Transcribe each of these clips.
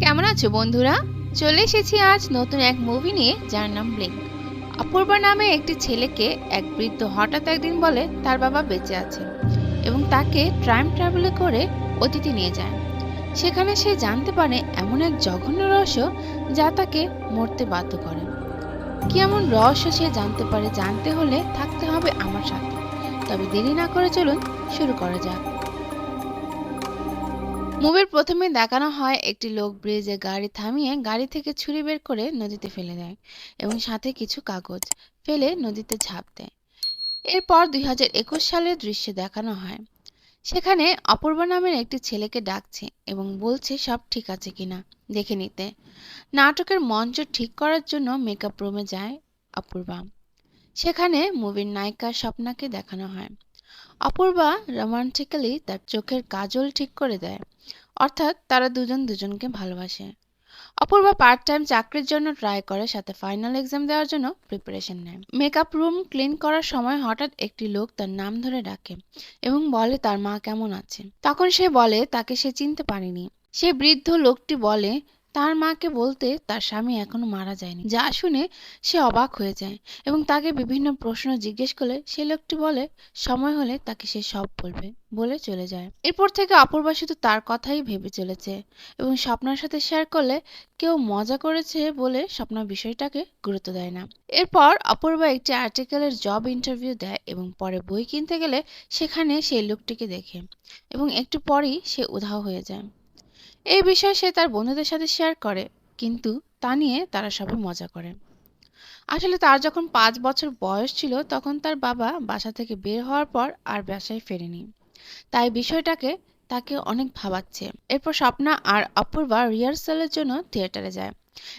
কেমন আছো বন্ধুরা? চলে এসেছি আজ নতুন এক মুভি নিয়ে, যার নাম ব্লিঙ্ক। অপূর্বা নামে একটি ছেলেকে এক বৃদ্ধ হঠাৎ একদিন বলে তার বাবা বেঁচে আছে এবং তাকে টাইম ট্রাভেলে করে অতীতে নিয়ে যায়। সেখানে সে জানতে পারে এমন এক জঘন্য রহস্য যা তাকে মরতে বাধ্য করে। কি এমন রহস্য সে জানতে পারে? জানতে হলে থাকতে হবে আমার সাথে। তবে দেরি না করে চলুন শুরু করা যাক। মুভির প্রথমে দেখানো হয় একটি লোক ব্রিজে গাড়ি থামিয়ে গাড়ি থেকে ছুরি বের করে নদীতে ফেলে দেয় এবং সাথে কিছু কাগজ ফেলে নদীতে ঝাঁপ দেয়। এরপর 2021 সালের দৃশ্য দেখানো হয়। সেখানে অপূর্বা নামের একটি ছেলেকে ডাকছে এবং বলছে সব ঠিক আছে কিনা দেখে নিতে। নাটকের মঞ্চ ঠিক করার জন্য মেকআপ রুমে যায় অপূর্বা। সেখানে মুভির নায়িকা স্বপ্নাকে দেখানো হয়। অপূর্বা রোমান্টিক্যালি তার চোখের কাজল ঠিক করে দেয়, অর্থাৎ তারা দুজন দুজনকে ভালোবাসে। অপূর্বা পার্ট টাইম চাকরির জন্য ট্রাই করে, সাথে ফাইনাল এক্সাম দেওয়ার জন্য প্রিপারেশন নেয়। মেকআপ রুম ক্লিন করার সময় হঠাৎ একটি লোক তার নাম ধরে ডাকে এবং বলে তার মা কেমন আছে। তখন সে বলে তাকে সে চিনতে পারেনি। সে বৃদ্ধ লোকটি বলে তার মাকে বলতে তার স্বামী এখনো মারা যায়নি। যা শুনে সে অবাক হয়ে যায় এবং তাকে বিভিন্ন প্রশ্ন জিজ্ঞেস করলে সে লোকটি বলে সময় হলে তাকে সে সব বলবে বলে চলে যায়। এরপর থেকে অপূর্বা শুধু তার কথাই ভেবে চলেছে এবং স্বপ্নার সাথে শেয়ার করলে কেউ মজা করেছে বলে স্বপ্না বিষয়টাকে গুরুত্ব দেয় না। এরপর অপূর্বা একটি আর্টিকেলের জব ইন্টারভিউ দেয় এবং পরে বই কিনতে গেলে সেখানে সেই লোকটিকে দেখে এবং একটু পরেই সে উধাও হয়ে যায়। এই বিষয়ে সে তার বন্ধুদের সাথে শেয়ার করে, কিন্তু তা নিয়ে তারা সবাই মজা করে। আসলে তার যখন 5 বছর বয়স ছিল তখন তার বাবা বাসা থেকে বের হওয়ার পর আর বাসায় ফেরেনি, তাই বিষয়টাকে তাকে অনেক ভাবাচ্ছে। এরপর স্বপ্না আর অপূর্বা রিহার্সালের জন্য থিয়েটারে যায়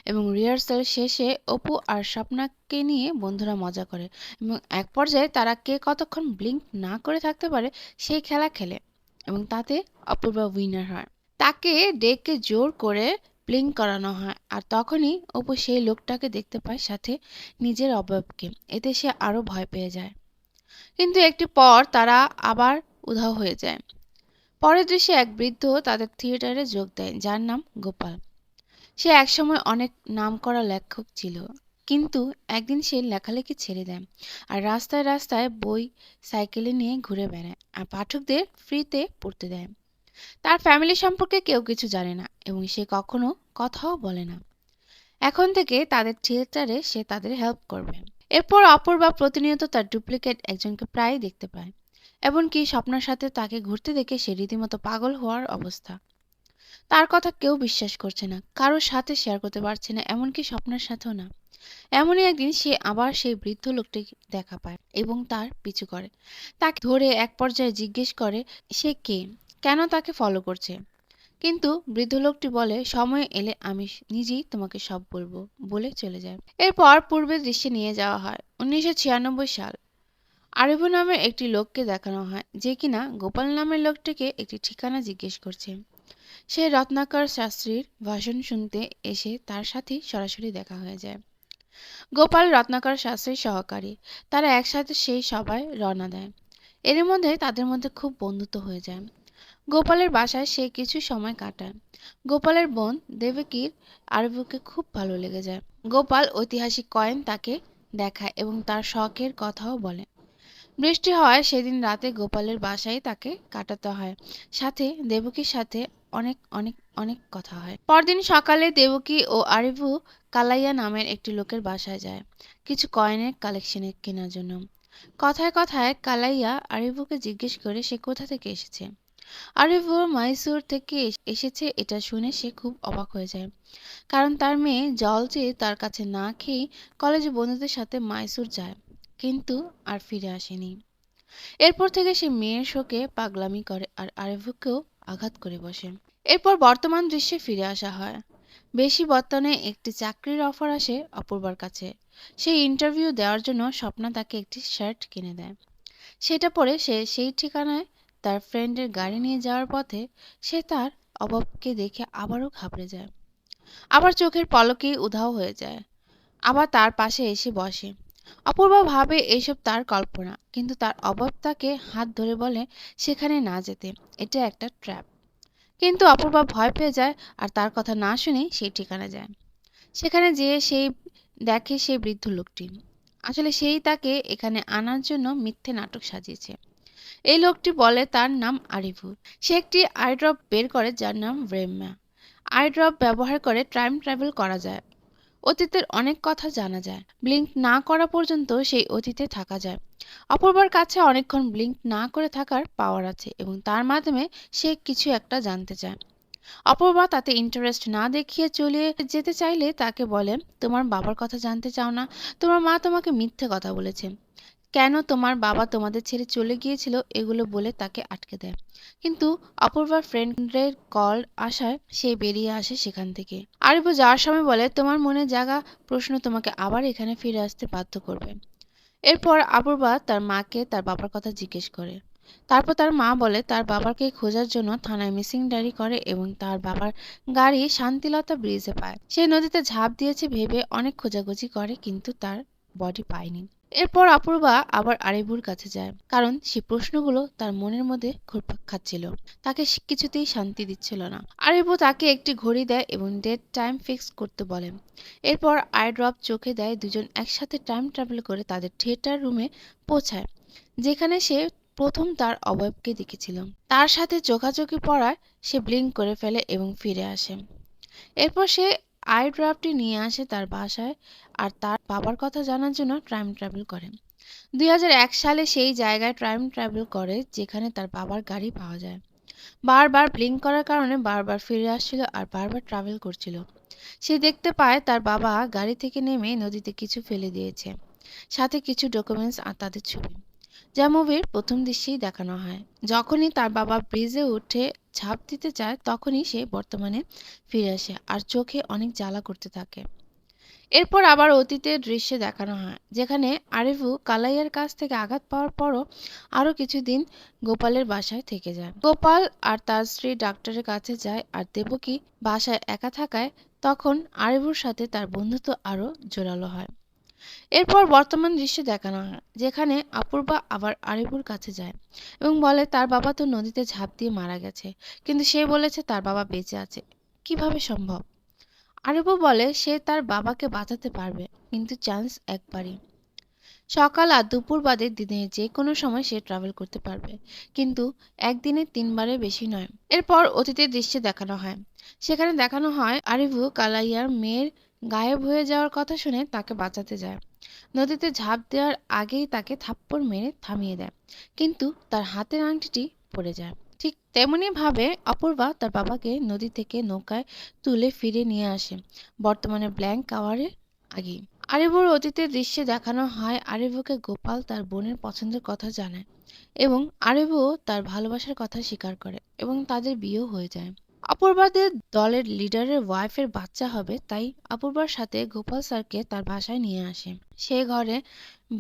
এবং রিহার্সাল শেষে অপু আর স্বপ্নাকে নিয়ে বন্ধুরা মজা করে এবং এক পর্যায়ে তারা কে কতক্ষণ ব্লিঙ্ক না করে থাকতে পারে সেই খেলা খেলে এবং তাতে অপূর্বা উইনার হয়। তাকে ডেকে জোর করে ব্লিঙ্ক করানো হয় আর তখনই অপু সেই লোকটাকে দেখতে পায়, সাথে নিজের অবয়বকে। এতে সে আরো ভয় পেয়ে যায়, কিন্তু একটু পর তারা আবার উধাও হয়ে যায়। পরের দৃশ্যে এক বৃদ্ধ তাদের থিয়েটারে যোগ দেয়, যার নাম গোপাল। সে একসময় অনেক নামকরা লেখক ছিল, কিন্তু একদিন সে লেখালেখি ছেড়ে দেয় আর রাস্তায় রাস্তায় বই সাইকেলে নিয়ে ঘুরে বেড়ায় আর পাঠকদের ফ্রিতে পড়তে দেয়। তার ফ্যামিলি সম্পর্কে কেউ কিছু জানে না এবং সে কখনো কথাও বলে না। এখন থেকে তাদের থিয়েটারে সে তাদের হেল্প করবে। এরপর অপূর্বা প্রতিনিয়ত তার ডুপ্লিকেট একজনকে প্রায় দেখতে পায়, এমনকি স্বপ্নের সাথে তাকে ঘুরতে দেখে সে রীতিমতো পাগল হওয়ার অবস্থা। তার কথা কেউ বিশ্বাস করছে না, কারোর সাথে শেয়ার করতে পারছে না, এমনকি স্বপ্নের সাথেও না। এমনই একদিন সে আবার সেই বৃদ্ধ লোকটি দেখা পায় এবং তার পিছু করে। তাকে ধরে এক পর্যায়ে জিজ্ঞেস করে সে কে, কেন তাকে ফলো করছে। কিন্তু বৃদ্ধ লোকটি বলে সময় এলে আমি নিজেই তোমাকে সব বলবো বলে চলে যায়। এরপর পূর্বের দৃশ্যে নিয়ে যাওয়া হয় 1996 সাল। আরিফু নামের একটি লোককে দেখানো হয় যে কিনা গোপাল নামের লোকটিকে একটি ঠিকানা জিজ্ঞেস করছে। সে রত্নাকর শাস্ত্রীর ভাষণ শুনতে এসে তার সাথে সরাসরি দেখা হয়ে যায়। গোপাল রত্নাকর শাস্ত্রীর সহকারী। তারা একসাথে সেই সভায় রওনা দেয়। এর মধ্যে তাদের মধ্যে খুব বন্ধুত্ব হয়ে যায়। গোপালের বাসায় সে কিছু সময় কাটায়। গোপালের বোন দেবকীর আরিফুকে খুব ভালো লেগে যায়। গোপাল ঐতিহাসিক কয়েন তাকে দেখায় এবং তার শখের কথাও বলে। বৃষ্টি হওয়ায় সেদিন রাতে গোপালের বাসায় তাকে কাটাতে হয়, সাথে দেবকীর সাথে অনেক অনেক অনেক কথা হয়। পরদিন সকালে দেবকী ও আরিফু কালাইয়া নামের একটি লোকের বাসায় যায় কিছু কয়েনের কালেকশন কেনার জন্য। কথায় কথায় কালাইয়া আরিফুকে জিজ্ঞেস করে সে কোথা থেকে এসেছে। আরিফু মাইসুর থেকে এসেছে এটা শুনে সে খুব অবাক হয়ে যায়, কারণ তার মেয়ে জল চেয়ে তার কাছে না খেয়ে কলেজে বন্ধুদের সাথে মাইসুর যায়, কিন্তু আর ফিরে আসেনি। এরপর থেকে সে মেয়ের শোকে পাগলামি করে আর আরিফুকেও আঘাত করে বসে। এরপর বর্তমান দৃশ্যে ফিরে আসা হয়। বেশি বর্তমানে একটি চাকরির অফার আসে অপূর্বার কাছে। সেই ইন্টারভিউ দেওয়ার জন্য স্বপ্না তাকে একটি শার্ট কিনে দেয়। সেটা পরে সে সেই ঠিকানায় তার ফ্রেন্ডের গাড়ি নিয়ে যাওয়ার পথে সে তার অভাবকে দেখে আবারও ঘাবড়ে যায়, আবার চোখের পলকেই উধাও হয়ে যায়, আবার তার পাশে এসে বসে। অপূর্বা ভাবে এইসব তার কল্পনা, কিন্তু তার অভাব তাকে হাত ধরে বলে সেখানে না যেতে, এটা একটা ট্র্যাপ। কিন্তু অপূর্বা ভয় পেয়ে যায় আর তার কথা না শুনে সেই ঠিকানা যায়। সেখানে যেয়ে সেই দেখে সেই বৃদ্ধ লোকটি। আসলে সেই তাকে এখানে আনার জন্য মিথ্যে নাটক সাজিয়েছে। এই লোকটি বলে তার নাম আরিভু। সে একটি আই ড্রপ বের করে যার নাম ব্রেম্যা। আই ড্রপ ব্যবহার করে টাইম ট্রাভেল করা যায়, অতীতের অনেক কথা জানা যায়, ব্লিঙ্ক না করা পর্যন্ত সেই অতীতে থাকা যায়। অপূর্বার কাছে অনেকক্ষণ ব্লিঙ্ক না করে থাকার পাওয়ার আছে এবং তার মাধ্যমে সে কিছু একটা জানতে চায়। অপূর্বা তাতে ইন্টারেস্ট না দেখিয়ে চলে যেতে চাইলে তাকে বলে, তোমার বাবার কথা জানতে চাও না? তোমার মা তোমাকে মিথ্যে কথা বলেছে, কেন তোমার বাবা তোমাদের ছেড়ে চলে গিয়েছিল, এগুলো বলে তাকে আটকে দেয়। কিন্তু অপূর্বার ফ্রেন্ডের কল আসায় সে বেরিয়ে আসে সেখান থেকে। আরিফু যাওয়ার সময় বলে, তোমার মনে জাগা প্রশ্ন তোমাকে আবার এখানে ফিরে আসতে বাধ্য করবে। এরপর অপূর্বা তার মাকে তার বাবার কথা জিজ্ঞেস করে। তারপর তার মা বলে তার বাবাকে খোঁজার জন্য থানায় মিসিং ডায়েরি করে এবং তার বাবার গাড়ি শান্তিলতা ব্রিজে পায়। সে নদীতে ঝাঁপ দিয়েছে ভেবে অনেক খোঁজাখুঁজি করে কিন্তু তার বডি পায়নি। এরপর অপূর্বা আবার আরিফুর কাছে যায়, কারণ সে প্রশ্নগুলো তার মনের মধ্যে ঘুরপাক খাচ্ছিল, তাকে কিছুতেই শান্তি দিচ্ছিল না। আরিফু তাকে একটি ঘড়ি দেয় এবং ডেট টাইম ফিক্স করতে বলে। এরপর আই ড্রপ চোখে দেয়, দুজন একসাথে টাইম ট্রাভেল করে তাদের থিয়েটার রুমে পৌঁছায়, যেখানে সে প্রথম তার অবয়বকে দেখেছিল। তার সাথে চোখাচোখি পড়ায় সে ব্লিঙ্ক করে ফেলে এবং ফিরে আসে। এরপর সে আই ড্রপটি নিয়ে আসে তার বাসায় আর তার বাবার কথা জানার জন্য টাইম ট্রাভেল করে। 2001 সালে সেই জায়গায় টাইম ট্রাভেল করে যেখানে তার বাবার গাড়ি পাওয়া যায়। বারবার ব্লিঙ্ক করার কারণে বারবার ফিরে আসছিল আর বারবার ট্রাভেল করছিল। সে দেখতে পায় তার বাবা গাড়ি থেকে নেমে নদীতে কিছু ফেলে দিয়েছে, সাথে কিছু ডকুমেন্টস আর তাদের ছবি, যা মুভির প্রথম দৃশ্যেই দেখানো হয়। যখনই তার বাবা ব্রিজে উঠে ঝাঁপ দিতে চায় তখনই সে বর্তমানে ফিরে আসে আর চোখে অনেক জ্বালা করতে থাকে। এরপর আবার অতীতের দৃশ্যে দেখানো হয়, যেখানে আরিফু কালাইয়ার কাছ থেকে আঘাত পাওয়ার পরও আরো কিছুদিন গোপালের বাসায় থেকে যায়। গোপাল আর তার স্ত্রী ডাক্তারের কাছে যায় আর দেবকী বাসায় একা থাকায় তখন আরিফুর সাথে তার বন্ধুত্ব আরো জোরালো হয়। এরপর বর্তমান দৃশ্যে দেখানো হয়, যেখানে অপূর্বা আবার আরিফুর কাছে যায় এবং বলে তার বাবা তো নদীতে ঝাঁপ দিয়ে মারা গেছে, কিন্তু সে বলেছে তার বাবা বেঁচে আছে, কিভাবে সম্ভব? আরিফু বলে সে তার বাবাকে বাঁচাতে পারবে, কিন্তু চান্স একবারই। সকাল আর দুপুর বাদে দিনে যে কোনো সময় সে ট্রাভেল করতে পারবে, কিন্তু একদিনে 3বারের বেশি নয়। এরপর অতীতের দৃশ্যে দেখানো হয়, সেখানে দেখানো হয় আরিফু কালাইয়ার মেয়ের গায়েব হয়ে যাওয়ার কথা শুনে তাকে বাঁচাতে যায়। নদীতে ঝাঁপ দেওয়ার আগেই তাকে থাপ্পড় মেরে থামিয়ে দেয়, কিন্তু তার হাতের আংটিটি পড়ে যায়। ঠিক তেমনি ভাবে অপূর্বা তার বাবাকে নদী থেকে নৌকায় তুলে ফিরে নিয়ে আসে, বর্তমানে ব্ল্যাঙ্ক কাভারের আগেই। আরিফুর অতীতের দৃশ্যে দেখানো হয় আরিফুকে গোপাল তার বোনের পছন্দের কথা জানায় এবং আরিফু তার ভালোবাসার কথা স্বীকার করে এবং তাদের বিয়েও হয়ে যায়। অপূর্বাদের দলের লিডারের ওয়াইফের বাচ্চা হবে, তাই অপূর্বার সাথে গোপাল স্যারকে তার বাসায় নিয়ে আসে। সে ঘরে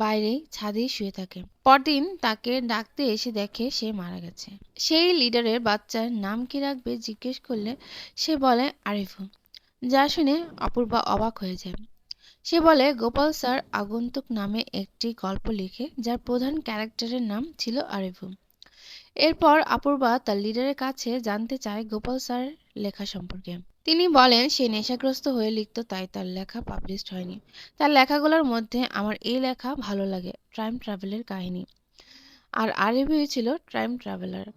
বাইরেই ছাদেই শুয়ে থাকে। পরদিন তাকে ডাকতে এসে দেখে সে মারা গেছে। সেই লিডারের বাচ্চার নাম কি রাখবে জিজ্ঞেস করলে সে বলে আরিফু, যা শুনে অপূর্বা অবাক হয়ে যায়। সে বলে গোপাল স্যার আগন্তুক নামে একটি গল্প লিখে যার প্রধান ক্যারেক্টারের নাম ছিল আরিফু। এরপর অপূর্বা তার লিডারের কাছে জানতে চায় গোপাল স্যার লেখা সম্পর্কে। তিনি বলেন সে নেশাগ্রস্ত হয়ে লিখত, তাই তার লেখা পাবলিশড হয়নি। তার লেখাগুলোর মধ্যে আমার এই লেখা ভালো লাগে, টাইম ট্রাভেলের কাহিনী, আর আরিফুই ছিল টাইম ট্রাভেলার।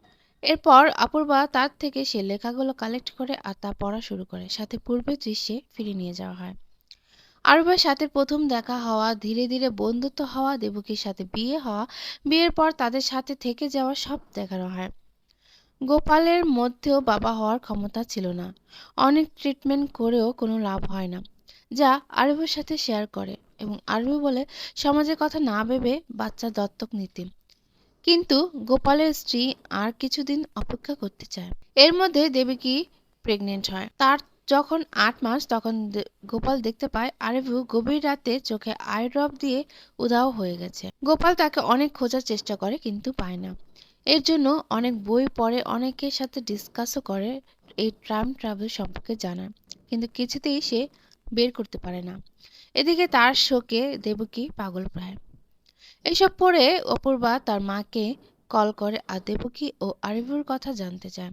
এরপর অপূর্বা তার থেকে সে লেখাগুলো কালেক্ট করে আর তা পড়া শুরু করে, সাথে পূর্বের দৃশ্যে ফিরে নিয়ে যাওয়া হয়। আরবের সাথে প্রথম দেখা হওয়া, ধীরে ধীরে বন্ধুত্ব হওয়া, দেবকীর সাথে বিয়ে হওয়া, বিয়ের পর তাদের সাথে থেকে যাওয়া সব দেখানো হয়। গোপালের মধ্যেও বাবা হওয়ার ক্ষমতা ছিল না, অনেক ট্রিটমেন্ট করেও কোনো লাভ হয় না, যা আরবের সাথে শেয়ার করে এবং আরবি বলে সমাজের কথা না ভেবে বাচ্চা দত্তক নিতে। কিন্তু গোপালের স্ত্রী আর কিছুদিন অপেক্ষা করতে চায়। এর মধ্যে দেবকী প্রেগনেন্ট হয়। তার যখন 8 মাস তখন গোপাল দেখতে পায় আরিফু গভীর রাতে চোখে আই ড্রপ দিয়ে উধাও হয়ে গেছে। গোপাল তাকে অনেক খোঁজার চেষ্টা করে কিন্তু পায় না। এর জন্য অনেক বই পড়ে, অনেকের সাথে ডিসকাসও করে এই টাইম ট্রাভেল সম্পর্কে জানার, কিন্তু কিছুতেই সে বের করতে পারে না। এদিকে তার শোকে দেবকী পাগল প্রায়। এসব পড়ে অপূর্বা তার মাকে কল করে আর দেবকী ও আরিফুর কথা জানতে চায়।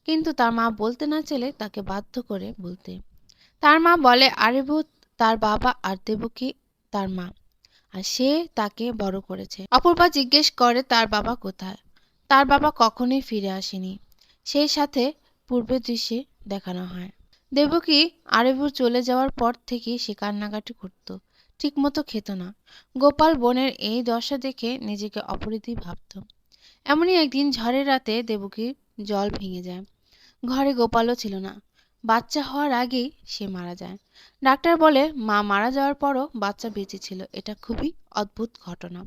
কিন্তু তার মা বলতে না চাইলে তাকে বাধ্য করে বলতে। তার মা বলে আরিভু তার বাবা আর দেবকী তার মা, আর সে তাকে বড় করেছে। অপূর্বা জিজ্ঞেস করে তার বাবা কোথায়। তার বাবা কখনোই ফিরে আসেনি। সেই সাথে পূর্বের দৃশ্যে দেখানো হয় দেবকী আরিভুর চলে যাওয়ার পর থেকেই সে কান্নাকাটি করত, ঠিকমতো খেত না। গোপাল বোনের এই দশা দেখে নিজেকে অপরাধী ভাবত। এমনই একদিন ঝড়ের রাতে দেবকীর জল ভেঙে যায়। ঘরে গোপালও ছিল না। বাচ্চা হওয়ার আগেই সে মারা যায়। ডাক্তার বলে মা মারা যাওয়ার পরও বাচ্চা বেঁচে ছিল। এটা খুবই অদ্ভুত ঘটনা।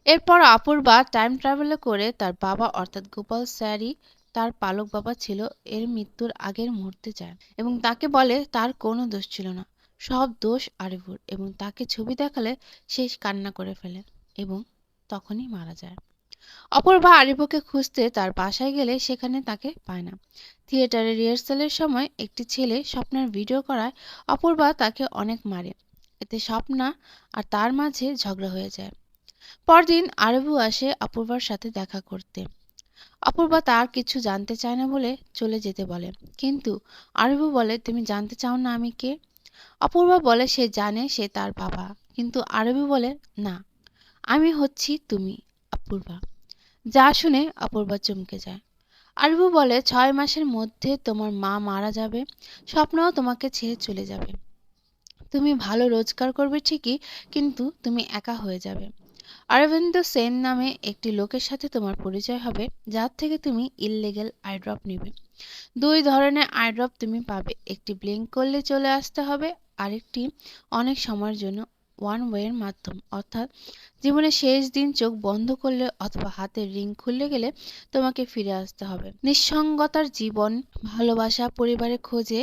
এরপর অপূর্বা টাইম ট্রাভেল করে তার বাবা অর্থাৎ গোপাল স্যারই তার পালক বাবা ছিল এর মৃত্যুর আগের মুহূর্তে যায় এবং তাকে বলে তার কোনো দোষ ছিল না, সব দোষ আরিভুর, এবং তাকে ছবি দেখালে সে কান্না করে ফেলে এবং তখনই মারা যায়। অপূর্বা আরিভুকে খুঁজতে তার বাসায় গেলে সেখানে তাকে পায় না। থিয়েটারে রিহার্সালের সময় একটি ছেলে স্বপ্নার ভিডিও করায় অপূর্বা তাকে অনেক মারে। এতে স্বপ্না আর তার মাঝে ঝগড়া হয়ে যায়। পরদিন আরিভু আসে অপূর্বার সাথে দেখা করতে। অপূর্বা তার কিছু জানতে চায় না বলে চলে যেতে বলে, কিন্তু আরিভু বলে তুমি জানতে চাও না আমি কে। অপূর্বা বলে সে জানে সে তার বাবা, কিন্তু আরিভু বলে না, আমি হচ্ছি তুমি অপূর্বা। যা শুনে অপূর্বা চমকে যায়। আরিভু বলে 6 মাসের মধ্যে তোমার মা মারা যাবে, স্বপ্নও তোমাকে ছেড়ে চলে যাবে। তুমি ভালো রোজগার করবে ঠিকই, কিন্তু তুমি একা হয়ে যাবে। অরবিন্দ সেন নামে একটি লোকের সাথে তোমার পরিচয় হবে, যার থেকে তুমি ইললিগ্যাল আইড্রপ নেবে। 2 ধরনের আইড্রপ তুমি পাবে, একটি ব্লিঙ্ক করলে চলে আসতে হবে, আরেকটি অনেক সময়ের জন্য ওয়ান ওয়ের মাধ্যম, অর্থাৎ জীবনের শেষ দিন চোখ বন্ধ করলে অথবা হাতের রিং খুললে গেলে তোমাকে ফিরে আসতে হবে। নিঃসঙ্গতার জীবন, ভালোবাসা, পরিবারের খোঁজে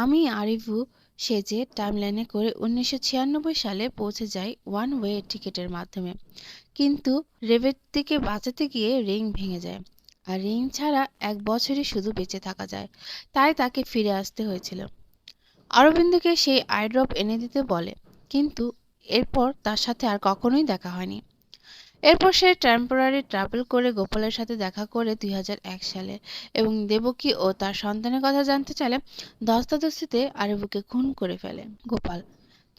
আমি আরিভু সেজে টাইমলাইনে করে 1996 সালে পৌঁছে যাই ওয়ান ওয়ে টিকিটের মাধ্যমে। কিন্তু রেবেত্তিকে বাঁচাতে গিয়ে রিং ভেঙে যায়, আর রিং ছাড়া 1 বছরই শুধু বেঁচে থাকা যায়, তাই তাকে ফিরে আসতে হয়েছিল। অরবিন্দকে সেই আইড্রপ এনে দিতে বলে, কিন্তু এরপর তার সাথে আর কখনোই দেখা হয়নি। এরপর সে টেম্পোরারি ট্রাভেল করে গোপালের সাথে দেখা করে 2001 সালে এবং দেবকী ও তার সন্তানের কথা জানতে চাইলে ধস্তাধস্তিতে আরিভুকে খুন করে ফেলে গোপাল,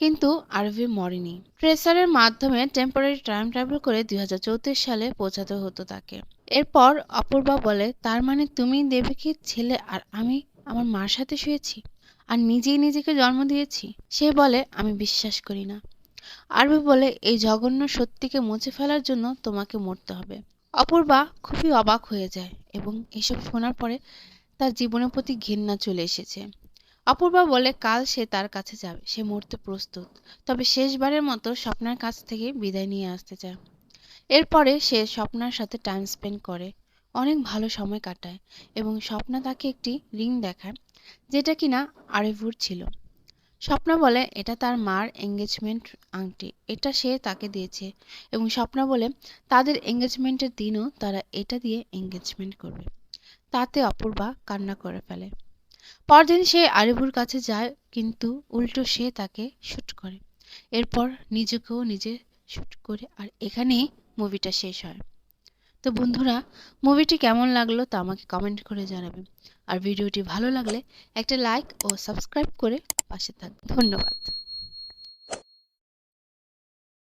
কিন্তু আরভি মরেনি। ট্রেসারের মাধ্যমে টেম্পোরারি টাইম ট্রাভেল করে 2034 সালে পৌঁছাতে হতো তাকে। এরপর অপূর্বা বলে তার মানে তুমি দেবকীর ছেলে আর আমি আমার মার সাথে শুয়েছি আর নিজেই নিজেকে জন্ম দিয়েছি। সে বলে আমি বিশ্বাস করি না। আরবি বলে এই জঘন্য সত্যিকে মুছে ফেলার জন্য তোমাকে মরতে হবে। অপূর্বা খুবই অবাক হয়ে যায় এবং এসব শোনার পরে তার জীবনের প্রতি ঘৃণা চলে এসেছে। অপূর্বা বলে কাল সে তার কাছে যাবে, সে মরতে প্রস্তুত, তবে শেষবারের মতো স্বপ্নার কাছ থেকে বিদায় নিয়ে আসতে চায়। এরপরে সে স্বপ্নার সাথে টাইম স্পেন্ড করে, অনেক ভালো সময় কাটায় এবং স্বপ্না তাকে একটি রিং দেখায় যেটা কিনা আরিভুর ছিল। স্বপ্না বলে এটা তার মার এঙ্গেজমেন্ট আংটি, এটা সে তাকে দিয়েছে এবং স্বপ্না বলে তাদের এঙ্গেজমেন্টের দিনও তারা এটা দিয়ে এঙ্গেজমেন্ট করবে। তাতে অপূর্বা কান্না করে ফেলে। পরদিন সে আরিভুর কাছে যায়, কিন্তু উল্টো সে তাকে শুট করে। এরপর নিজেকেও নিজে শুট করে, আর এখানেই মুভিটা শেষ হয়। তো বন্ধুরা, মুভিটি কেমন লাগলো তা আমাকে কমেন্ট করে জানাবেন, আর ভিডিওটি ভালো লাগলে একটা লাইক ও সাবস্ক্রাইব করে পাশে থাকবেন। ধন্যবাদ।